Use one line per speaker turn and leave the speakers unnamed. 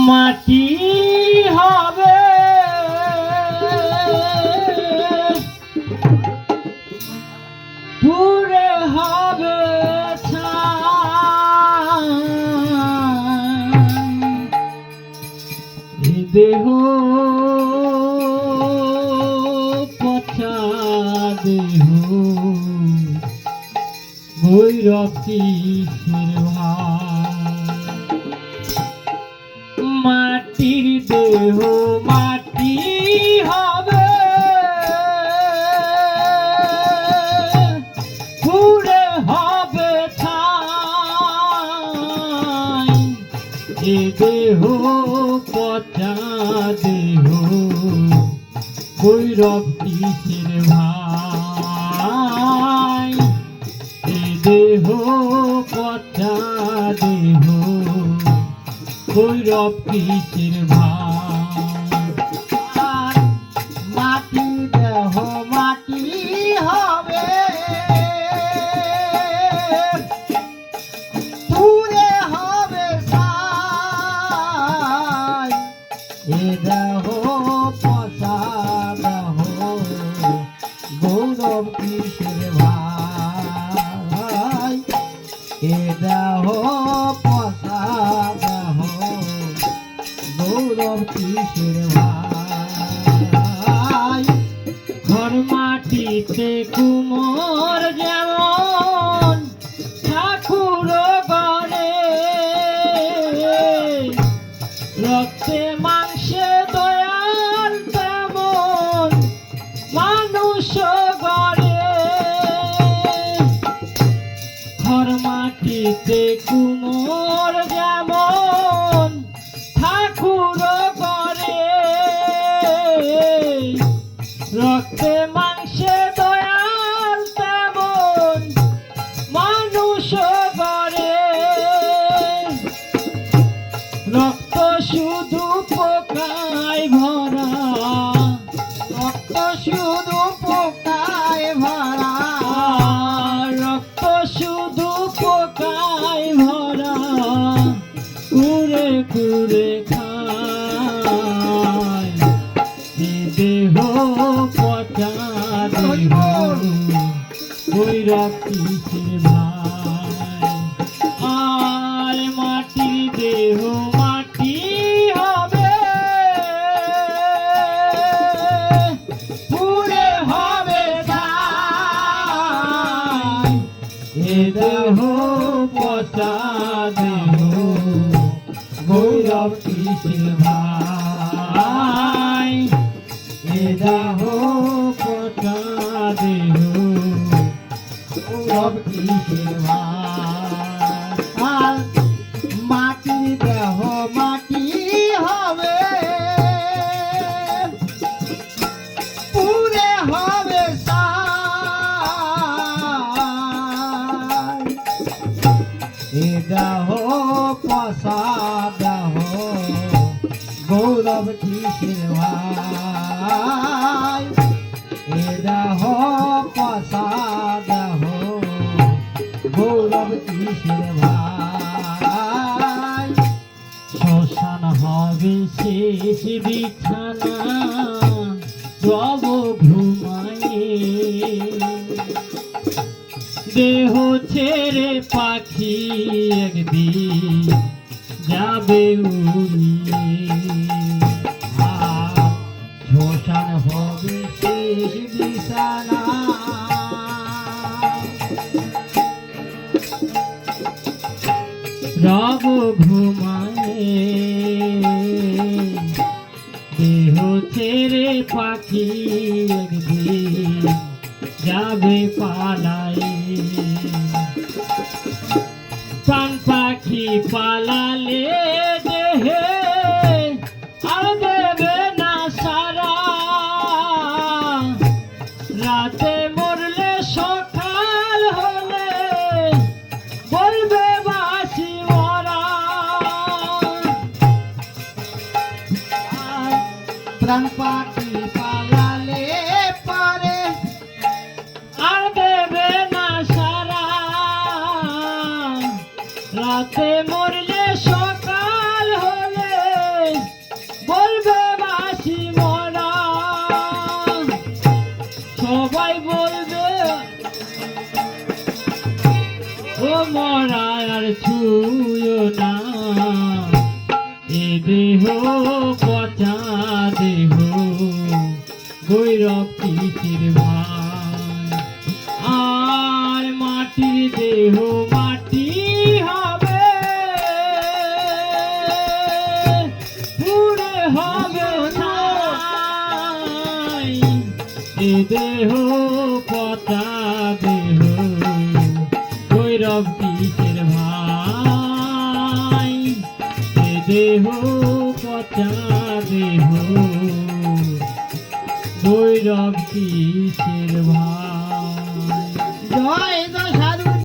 মাটি হবে পুরে হবে ছাই দেহ পচা দেহ ভৈরব কিসের মাটির দেহ মাটি হবে পুরে হবে ছাই এ দেহ পচা দেহ ভৈরব কিসের ভাই এ দেহ পচা দেহ ভৈরব কিসের ভাই মাটি দেহ মাটি হবে পুরে হবে ছাই এ দেহ পচা দেহ ভৈরব কিসের ভাই এ দেহ পচা দেহ ভৈরব কিসের ভাই ঘর মাটিতে কুমোর যেমন ঠাকুর গড়ে রক্তে মাংসে দয়াল তেমন মানুষ গড়ে ঘর মাটিতে কুমোর যেমন ঠাকুর গড়ে রক্তে মাংসে দয়াল তেমন মানুষ গড়ে রক্ত শুধু পোকায় ভরা রক্ত শুধু পোকায় ভরা রক্ত শুধু পোকায় ভরা কুড়ে কুড়ে খায় এ দেহ পচা দেহ ভৈরব কিসের ভাই আর মাটির দেহ মাটি হবে পুরে হবে ছাই এ দেহ পচা দেহ ভৈরব কিসের ভাই এ দেহ পচা দেহ ভৈরব কিসের ভাই মাটি দেহ মাটি হবে পুরে হবে ছাই এ দেহ পচা দেহ ভৈরব কিসের ভাই এ দেহ পচা দেহ ভৈরব কিসের ভাই শ্মশান হবে শেষ বিছানা রব ঘুমায়ে দেহ ছেড়ে পাখি একদিন যাবে উড়িয়ে শ্মশান হবে শেষ বিছানা রব ঘুমায়ে দেহ ছেড়ে পাখি একদিন যাবে পালায়ে প্রাণ পাখি পালালে দেহে আর দেবে না সারা রাতে মরলে সকাল হলে বলবে বাসি মরা প্রাণ পাখি পালালে পারে আর দেবে না সারা রাতে মরলে সকাল হলে কিসের ভাই আর মাটির দেহ মাটি হবে পুড়ে হবে ছাই এ দেহ পচা দেহ গৈরব কিসের ভাই এ দেহ পচা দেহ গৈরব কিসের ভাই।